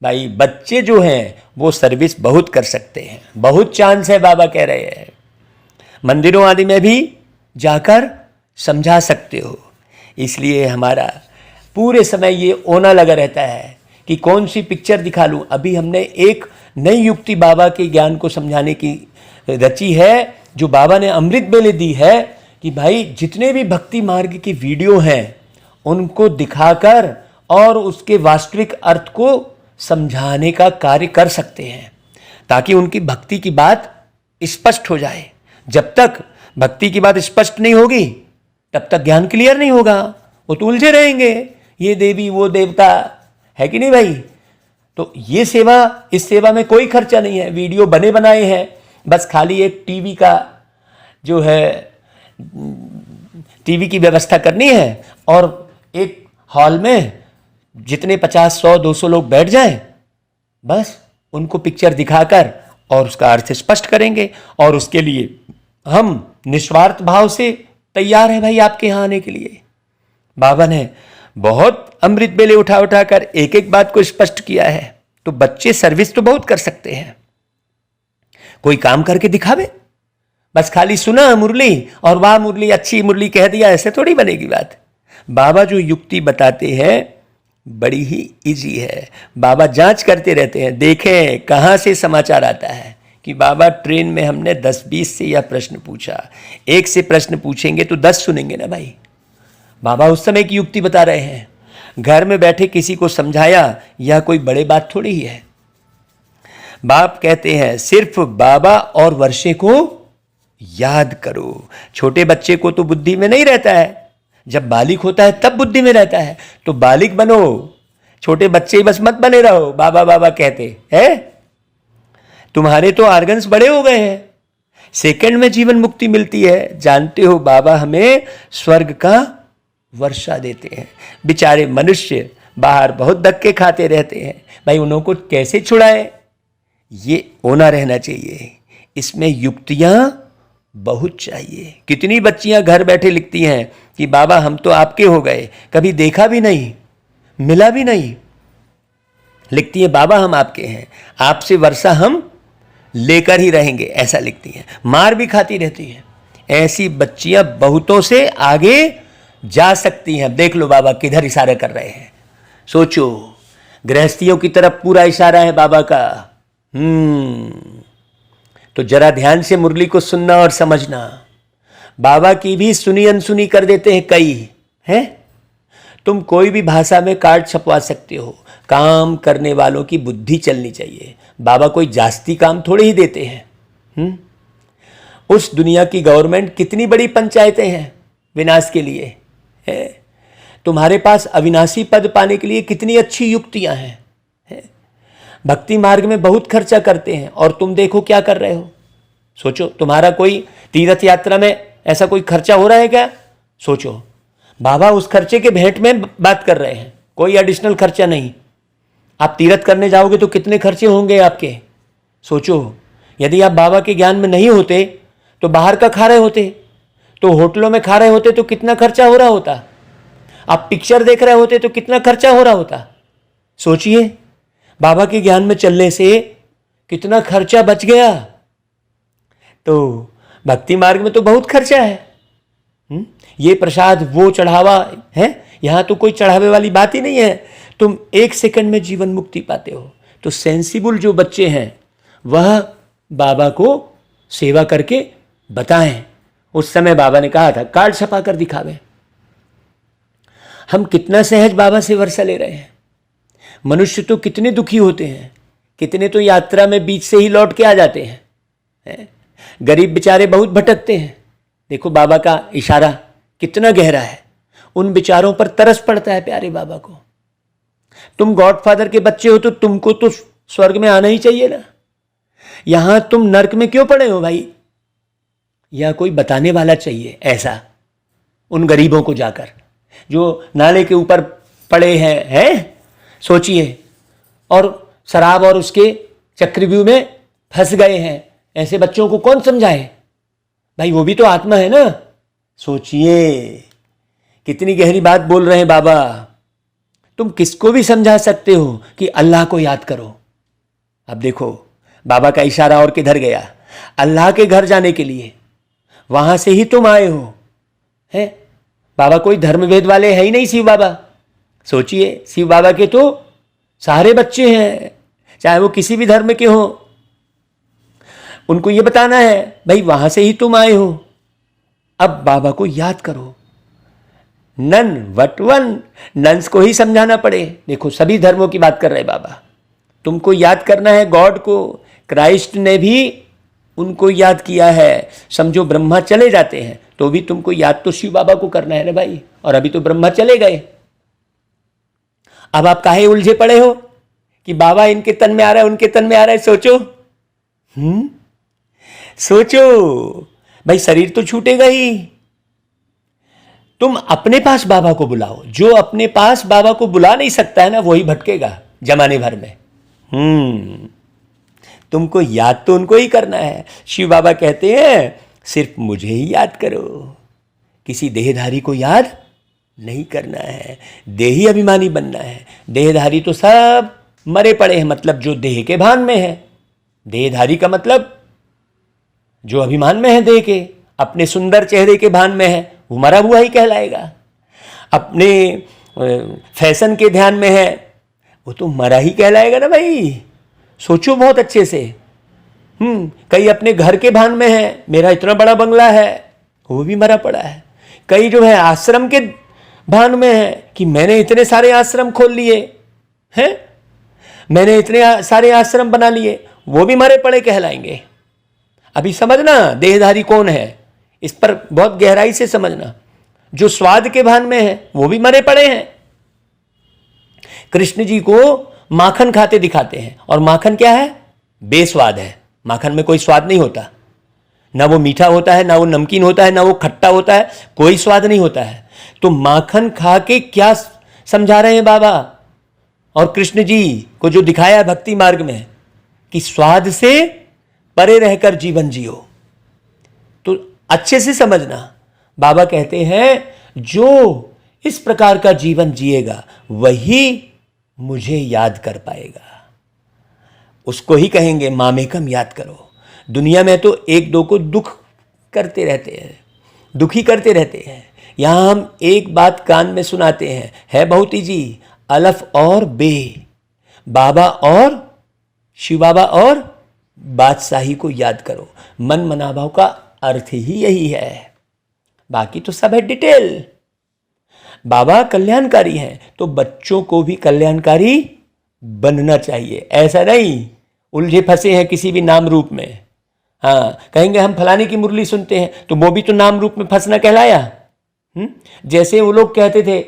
भाई बच्चे जो हैं वो सर्विस बहुत कर सकते हैं, बहुत चांस है। बाबा कह रहे हैं मंदिरों आदि में भी जाकर समझा सकते हो। इसलिए हमारा पूरे समय ये ओना लगा रहता है कि कौन सी पिक्चर दिखा लूं। अभी हमने एक नई युक्ति बाबा के ज्ञान को समझाने की रची है, जो बाबा ने अमृत बेले दी है, कि भाई जितने भी भक्ति मार्ग की वीडियो हैं उनको दिखाकर और उसके वास्तविक अर्थ को समझाने का कार्य कर सकते हैं, ताकि उनकी भक्ति की बात स्पष्ट हो जाए। जब तक भक्ति की बात स्पष्ट नहीं होगी तब तक ज्ञान क्लियर नहीं होगा। वो तो उलझे रहेंगे, ये देवी वो देवता, है कि नहीं भाई। तो ये सेवा, इस सेवा में कोई खर्चा नहीं है। वीडियो बने बनाए हैं, बस खाली एक टीवी का जो है टीवी की व्यवस्था करनी है और एक हॉल में जितने 50, 100, 200 लोग बैठ जाएं, बस उनको पिक्चर दिखाकर और उसका अर्थ स्पष्ट करेंगे। और उसके लिए हम निस्वार्थ भाव से तैयार हैं भाई आपके यहाँ आने के लिए। बाबा ने बहुत अमृत बेले उठा उठाकर एक एक बात को स्पष्ट किया है। तो बच्चे सर्विस तो बहुत कर सकते हैं, कोई काम करके दिखावे। बस खाली सुना मुरली और वाह मुरली अच्छी मुरली कह दिया, ऐसे थोड़ी बनेगी बात। बाबा जो युक्ति बताते हैं बड़ी ही इजी है। बाबा जांच करते रहते हैं, देखें कहाँ से समाचार आता है कि बाबा ट्रेन में हमने 10-20 से यह प्रश्न पूछा। एक से प्रश्न पूछेंगे तो 10 सुनेंगे ना भाई। बाबा उस समय की युक्ति बता रहे हैं। घर में बैठे किसी को समझाया, यह कोई बड़ी बात थोड़ी ही है। बाप कहते हैं सिर्फ बाबा और वर्षे को याद करो। छोटे बच्चे को तो बुद्धि में नहीं रहता है, जब बालिग होता है तब बुद्धि में रहता है। तो बालिग बनो, छोटे बच्चे बस मत बने रहो बाबा बाबा कहते हैं। तुम्हारे तो आर्गन्स बड़े हो गए हैं, सेकंड में जीवन मुक्ति मिलती है। जानते हो बाबा हमें स्वर्ग का वर्षा देते हैं। बेचारे मनुष्य बाहर बहुत धक्के खाते रहते हैं, भाई उन्हों को कैसे छुड़ाए, ये होना रहना चाहिए। इसमें युक्तियां बहुत चाहिए। कितनी बच्चियां घर बैठे लिखती हैं कि बाबा हम तो आपके हो गए, कभी देखा भी नहीं, मिला भी नहीं। लिखती है बाबा हम आपके हैं, आपसे वर्षा हम लेकर ही रहेंगे, ऐसा लिखती हैं। मार भी खाती रहती हैं। ऐसी बच्चियां बहुतों से आगे जा सकती हैं। देख लो बाबा किधर इशारा कर रहे हैं, सोचो। गृहस्थियों की तरफ पूरा इशारा है बाबा का। तो जरा ध्यान से मुरली को सुनना और समझना। बाबा की भी सुनी अनसुनी कर देते हैं कई, हैं। तुम कोई भी भाषा में कार्ड छपवा सकते हो, काम करने वालों की बुद्धि चलनी चाहिए। बाबा कोई जास्ती काम थोड़े ही देते हैं। उस दुनिया की गवर्नमेंट कितनी बड़ी पंचायतें हैं विनाश के लिए, है। तुम्हारे पास अविनाशी पद पाने के लिए कितनी अच्छी युक्तियां हैं, है? भक्ति मार्ग में बहुत खर्चा करते हैं और तुम देखो क्या कर रहे हो। सोचो तुम्हारा कोई तीर्थ यात्रा में ऐसा कोई खर्चा हो रहा है क्या? सोचो, बाबा उस खर्चे के भेंट में बात कर रहे हैं, कोई एडिशनल खर्चा नहीं। आप तीर्थ करने जाओगे तो कितने खर्चे होंगे आपके, सोचो। यदि आप बाबा के ज्ञान में नहीं होते तो बाहर का खा रहे होते, तो होटलों में खा रहे होते तो कितना खर्चा हो रहा होता। आप पिक्चर देख रहे होते तो कितना खर्चा हो रहा होता। सोचिए, बाबा के ज्ञान में चलने से कितना खर्चा बच गया। तो भक्ति मार्ग में तो बहुत खर्चा है। ये प्रसाद वो चढ़ावा है, यहां तो कोई चढ़ावे वाली बात ही नहीं है। तुम 1 सेकंड में जीवन मुक्ति पाते हो। तो सेंसिबल जो बच्चे हैं वह बाबा को सेवा करके बताएं। उस समय बाबा ने कहा था कार्ड छपा कर दिखावे। हम कितना सहज बाबा से वर्षा ले रहे हैं। मनुष्य तो कितने दुखी होते हैं, कितने तो यात्रा में बीच से ही लौट के आ जाते हैं। गरीब बेचारे बहुत भटकते हैं। देखो बाबा का इशारा कितना गहरा है, उन बेचारों पर तरस पड़ता है प्यारे बाबा को। तुम गॉडफादर के बच्चे हो तो तुमको तो स्वर्ग में आना ही चाहिए ना। यहां तुम नरक में क्यों पड़े हो भाई? या कोई बताने वाला चाहिए ऐसा उन गरीबों को जाकर जो नाले के ऊपर पड़े हैं। सोचिए, और शराब और उसके चक्रव्यूह में फंस गए हैं। ऐसे बच्चों को कौन समझाए भाई? वो भी तो आत्मा है ना। सोचिए कितनी गहरी बात बोल रहे हैं बाबा। तुम किसको भी समझा सकते हो कि अल्लाह को याद करो। अब देखो बाबा का इशारा और किधर गया, अल्लाह के घर जाने के लिए। वहां से ही तुम आए हो, हैं। बाबा कोई धर्मभेद वाले है ही नहीं शिव बाबा। सोचिए, शिव बाबा के तो सारे बच्चे हैं, चाहे वो किसी भी धर्म के हो। उनको ये बताना है भाई वहां से ही तुम आए हो। अब बाबा को याद करो। नन वट वन, नन्स को ही समझाना पड़े। देखो सभी धर्मों की बात कर रहे बाबा। तुमको याद करना है गॉड को। क्राइस्ट ने भी उनको याद किया है। समझो ब्रह्मा चले जाते हैं तो भी तुमको याद तो शिव बाबा को करना है ना भाई। और अभी तो ब्रह्मा चले गए। अब आप काहे उलझे पड़े हो कि बाबा इनके तन में आ रहा है, उनके तन में आ रहा है। सोचो, सोचो भाई, शरीर तो छूटेगा ही। तुम अपने पास बाबा को बुलाओ। जो अपने पास बाबा को बुला नहीं सकता है ना, वही भटकेगा जमाने भर में। तुमको याद तो उनको ही करना है। शिव बाबा कहते हैं सिर्फ मुझे ही याद करो, किसी देहधारी को याद नहीं करना है। देही अभिमानी बनना है। देहधारी तो सब मरे पड़े हैं, मतलब जो देह के भान में है। देहधारी का मतलब जो अभिमान में है देह के, अपने सुंदर चेहरे के भान में है, वो मरा हुआ ही कहलाएगा। अपने फैशन के ध्यान में है, वो तो मरा ही कहलाएगा ना भाई। सोचो बहुत अच्छे से। कई अपने घर के भान में है, मेरा इतना बड़ा बंगला है, वो भी मरा पड़ा है। कई जो है आश्रम के भान में है कि मैंने इतने सारे आश्रम खोल लिए हैं, मैंने इतने सारे आश्रम बना लिए, वो भी मरे पड़े कहलाएंगे। अभी समझना देहधारी कौन है, इस पर बहुत गहराई से समझना। जो स्वाद के भान में है वो भी मरे पड़े हैं। कृष्ण जी को माखन खाते दिखाते हैं, और माखन क्या है? बेस्वाद है। माखन में कोई स्वाद नहीं होता, ना वो मीठा होता है, ना वो नमकीन होता है, ना वो खट्टा होता है, कोई स्वाद नहीं होता है। तो माखन खा के क्या समझा रहे हैं बाबा और कृष्ण जी को जो दिखाया है भक्ति मार्ग में कि स्वाद से परे रहकर जीवन जियो। तो अच्छे से समझना, बाबा कहते हैं जो इस प्रकार का जीवन जिएगा वही मुझे याद कर पाएगा। उसको ही कहेंगे मामेकम याद करो। दुनिया में तो एक दो को दुख करते रहते हैं, दुखी करते रहते हैं। यहां हम एक बात कान में सुनाते हैं, है बहुत ईजी, अलफ और बे, बाबा और शिव बाबा और बादशाही को याद करो। मन मनाभाव का अर्थ ही यही है, बाकी तो सब है डिटेल। बाबा कल्याणकारी हैं तो बच्चों को भी कल्याणकारी बनना चाहिए। ऐसा नहीं उलझे फंसे हैं किसी भी नाम रूप में। हाँ, कहेंगे हम फलाने की मुरली सुनते हैं, तो वो भी तो नाम रूप में फंसना कहलाया। जैसे वो लोग कहते थे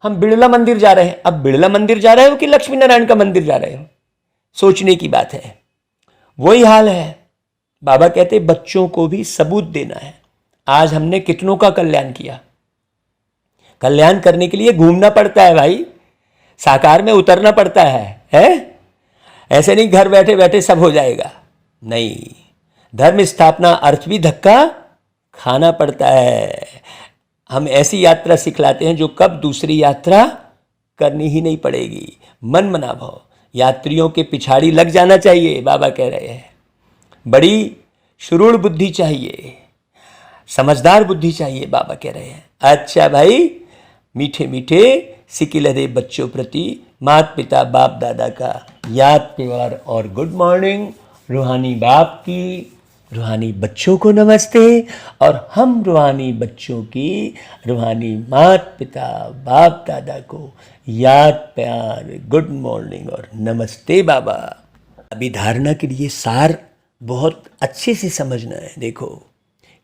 हम बिड़ला मंदिर जा रहे हैं, अब बिड़ला मंदिर जा रहे हो कि लक्ष्मी नारायण का मंदिर जा रहे हो, सोचने की बात है। वही हाल है। बाबा कहते बच्चों को भी सबूत देना है। आज हमने कितनों का कल्याण किया। कल्याण करने के लिए घूमना पड़ता है भाई, साकार में उतरना पड़ता है? ऐसे नहीं घर बैठे बैठे सब हो जाएगा, नहीं। धर्म स्थापना अर्थ भी धक्का खाना पड़ता है। हम ऐसी यात्रा सिखलाते हैं जो कब दूसरी यात्रा करनी ही नहीं पड़ेगी। मन मना भाव, यात्रियों के पिछाड़ी लग जाना चाहिए, बाबा कह रहे हैं। बड़ी शुरूढ़ बुद्धि चाहिए, समझदार बुद्धि चाहिए, बाबा कह रहे हैं। अच्छा भाई, मीठे मीठे सिकिलरे बच्चों प्रति माता पिता बाप दादा का याद प्यार और गुड मॉर्निंग। रूहानी बाप की रूहानी बच्चों को नमस्ते, और हम रूहानी बच्चों की रूहानी माता पिता बाप दादा को याद प्यार गुड मॉर्निंग और नमस्ते बाबा। अभी धारणा के लिए सार बहुत अच्छे से समझना है। देखो,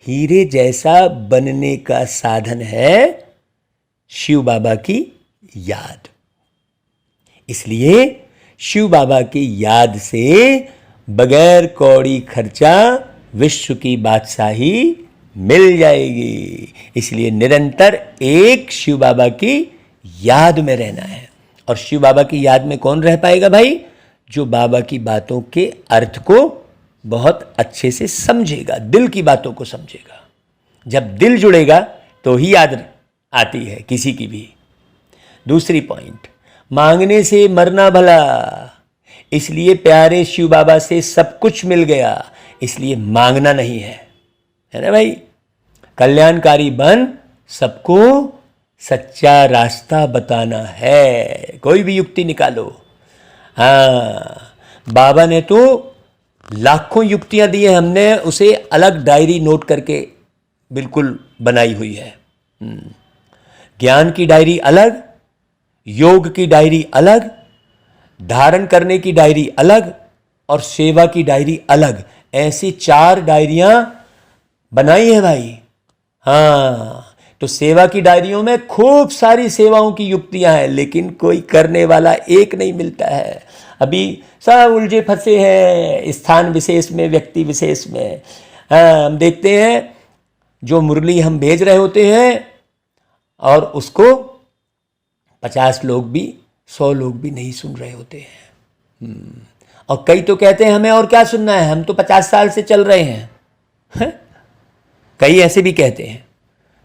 हीरे जैसा बनने का साधन है शिव बाबा की याद। इसलिए शिव बाबा की याद से बगैर कौड़ी खर्चा विश्व की बादशाही मिल जाएगी। इसलिए निरंतर एक शिव बाबा की याद में रहना है। और शिव बाबा की याद में कौन रह पाएगा भाई? जो बाबा की बातों के अर्थ को बहुत अच्छे से समझेगा, दिल की बातों को समझेगा। जब दिल जुड़ेगा तो ही याद आती है किसी की भी। दूसरी पॉइंट, मांगने से मरना भला। इसलिए प्यारे शिव बाबा से सब कुछ मिल गया, इसलिए मांगना नहीं है ना भाई। कल्याणकारी बन सबको सच्चा रास्ता बताना है। कोई भी युक्ति निकालो। हाँ, बाबा ने तो लाखों युक्तियां दी हैं, हमने उसे अलग डायरी नोट करके बिल्कुल बनाई हुई है। ज्ञान की डायरी अलग, योग की डायरी अलग, धारण करने की डायरी अलग, और सेवा की डायरी अलग। ऐसी 4 डायरियां बनाई है भाई। हाँ, तो सेवा की डायरियों में खूब सारी सेवाओं की युक्तियां हैं, लेकिन कोई करने वाला एक नहीं मिलता है। अभी सब उलझे फंसे हैं स्थान विशेष में, व्यक्ति विशेष में। हाँ, हम देखते हैं जो मुरली हम भेज रहे होते हैं और उसको 50 लोग भी, 100 लोग भी नहीं सुन रहे होते हैं। और कई तो कहते हैं हमें और क्या सुनना है, हम तो 50 साल से चल रहे हैं। कई ऐसे भी कहते हैं।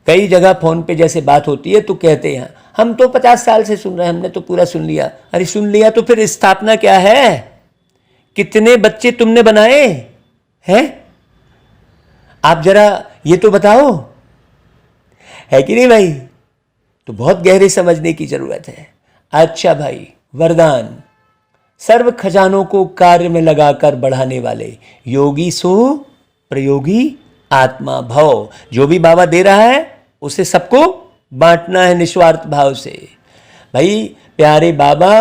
कई जगह फोन पे जैसे बात होती है तो कहते हैं हम तो 50 साल से सुन रहे हैं, हमने तो पूरा सुन लिया। अरे सुन लिया तो फिर स्थापना क्या है? कितने बच्चे तुमने बनाए हैं? आप जरा ये तो बताओ, है कि नहीं भाई? तो बहुत गहरे समझने की जरूरत है। अच्छा भाई, वरदान, सर्व खजानों को कार्य में लगाकर बढ़ाने वाले योगी सो प्रयोगी आत्मा भव। जो भी बाबा दे रहा है उसे सबको बांटना है निस्वार्थ भाव से। भाई प्यारे बाबा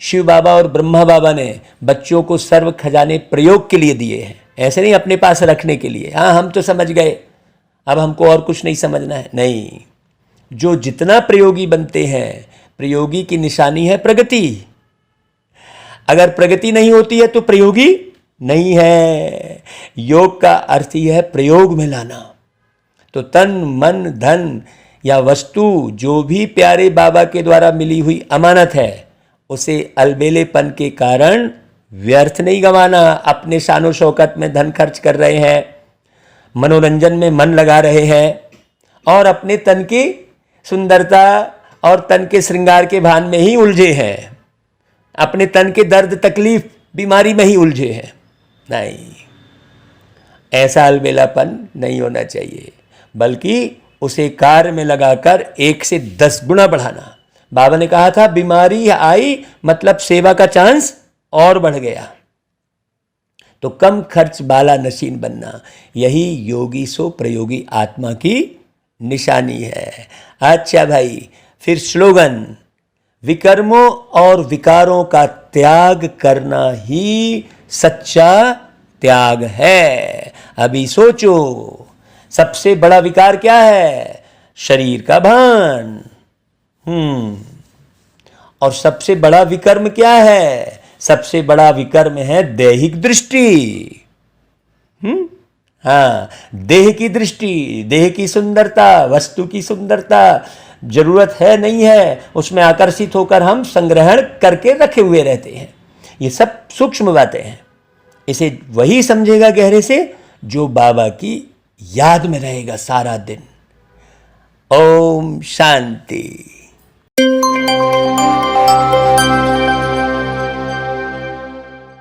शिव बाबा और ब्रह्मा बाबा ने बच्चों को सर्व खजाने प्रयोग के लिए दिए हैं, ऐसे नहीं अपने पास रखने के लिए। हाँ, हम तो समझ गए, अब हमको और कुछ नहीं समझना है। नहीं, जो जितना प्रयोगी बनते हैं, प्रयोगी की निशानी है प्रगति। अगर प्रगति नहीं होती है तो प्रयोगी नहीं है। योग का अर्थ ही है प्रयोग में लाना। तो तन, मन, धन या वस्तु जो भी प्यारे बाबा के द्वारा मिली हुई अमानत है, उसे अलबेलेपन के कारण व्यर्थ नहीं गंवाना। अपने शानो शौकत में धन खर्च कर रहे हैं, मनोरंजन में मन लगा रहे हैं और अपने तन की सुंदरता और तन के श्रृंगार के भान में ही उलझे हैं, अपने तन के दर्द, तकलीफ, बीमारी में ही उलझे हैं। नहीं, ऐसा अलबेलापन नहीं होना चाहिए, बल्कि उसे कार्य में लगाकर 1 से 10 गुना बढ़ाना। बाबा ने कहा था बीमारी आई मतलब सेवा का चांस और बढ़ गया। तो कम खर्च वाला नशीन बनना, यही योगी सो प्रयोगी आत्मा की निशानी है। अच्छा भाई, फिर स्लोगन, विकर्मों और विकारों का त्याग करना ही सच्चा त्याग है। अभी सोचो, सबसे बड़ा विकार क्या है? शरीर का भान। और सबसे बड़ा विकर्म क्या है? सबसे बड़ा विकर्म है दैहिक दृष्टि। हाँ, देह की दृष्टि, देह की सुंदरता, वस्तु की सुंदरता, जरूरत है नहीं है, उसमें आकर्षित होकर हम संग्रहण करके रखे हुए रहते हैं। ये सब सूक्ष्म बातें हैं। इसे वही समझेगा गहरे से जो बाबा की याद में रहेगा सारा दिन। ओम शांति।